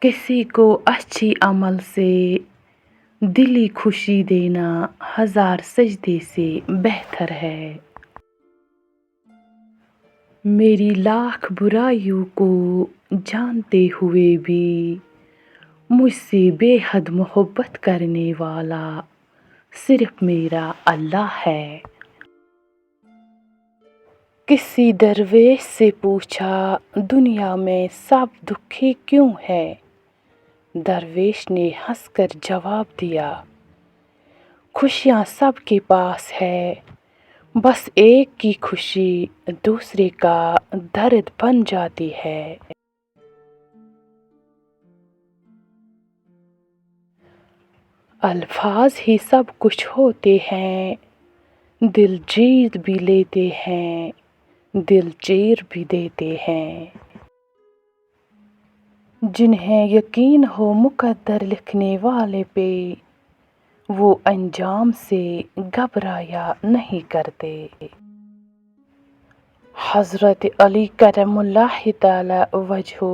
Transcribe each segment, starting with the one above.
किसी को अच्छी अमल से दिली खुशी देना 1000 सजदे से बेहतर है। मेरी लाख बुराइयों को जानते हुए भी मुझसे बेहद मोहब्बत करने वाला सिर्फ मेरा अल्लाह है। किसी दरवेश से पूछा दुनिया में सब दुखी क्यों है? दरवेश ने हंसकर जवाब दिया, खुशियाँ सबके पास है, बस एक की खुशी दूसरे का दर्द बन जाती है। अल्फाज ही सब कुछ होते हैं, दिल जीत भी लेते हैं, दिल चीर भी देते हैं। जिन्हें यकीन हो मुकद्दर लिखने वाले पे, वो अंजाम से घबराया नहीं करते। हज़रत अली करमुल्लाह तआला वजहू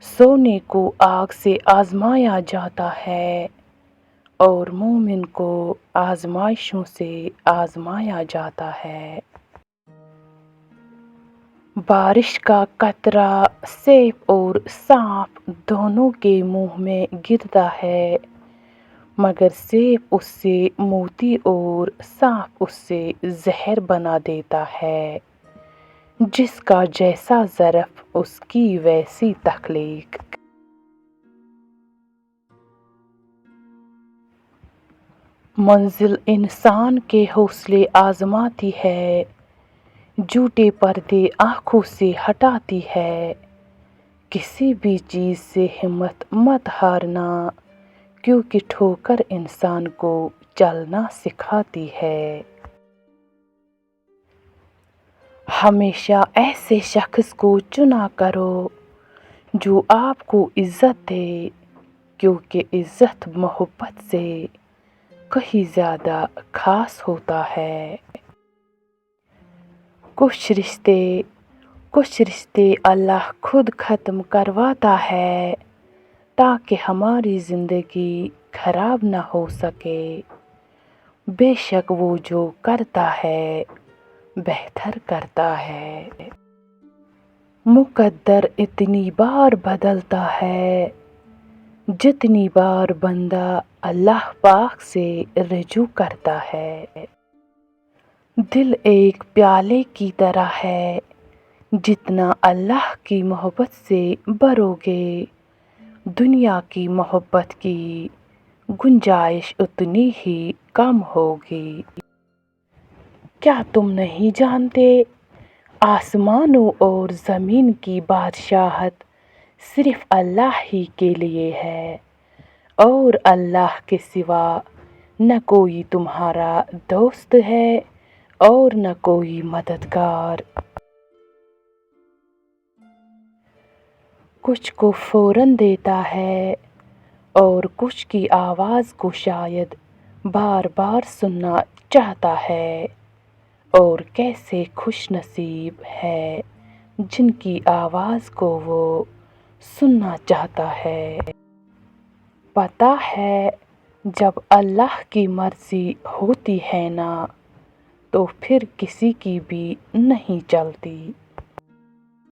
सोने को आग से आज़माया जाता है और मोमिन को आज़माइशों से आज़माया जाता है। बारिश का कतरा सेब और सांप दोनों के मुंह में गिरता है, मगर सेब उससे मोती और सांप उससे जहर बना देता है। जिसका जैसा ज़रफ़ उसकी वैसी तख्लीक। मंजिल इंसान के हौसले आजमाती है, झूठे पर्दे आँखों से हटाती है। किसी भी चीज़ से हिम्मत मत हारना, क्योंकि ठोकर इंसान को चलना सिखाती है। हमेशा ऐसे शख्स को चुना करो जो आपको इज़्ज़त दे, क्योंकि इज़्ज़त मोहब्बत से कहीं ज़्यादा खास होता है। कुछ रिश्ते अल्लाह खुद ख़त्म करवाता है ताकि हमारी ज़िंदगी खराब ना हो सके। बेशक वो जो करता है बेहतर करता है। मुकद्दर इतनी बार बदलता है जितनी बार बंदा अल्लाह पाक से रुजू करता है। दिल एक प्याले की तरह है, जितना अल्लाह की मोहब्बत से भरोगे, दुनिया की मोहब्बत की गुंजाइश उतनी ही कम होगी। क्या तुम नहीं जानते, आसमानों और ज़मीन की बादशाहत सिर्फ अल्लाह ही के लिए है और अल्लाह के सिवा न कोई तुम्हारा दोस्त है और न कोई मददगार। कुछ को फ़ौरन देता है और कुछ की आवाज़ को शायद बार बार सुनना चाहता है। और कैसे खुश नसीब है जिनकी आवाज़ को वो सुनना चाहता है। पता है जब अल्लाह की मर्ज़ी होती है ना, तो फिर किसी की भी नहीं चलती।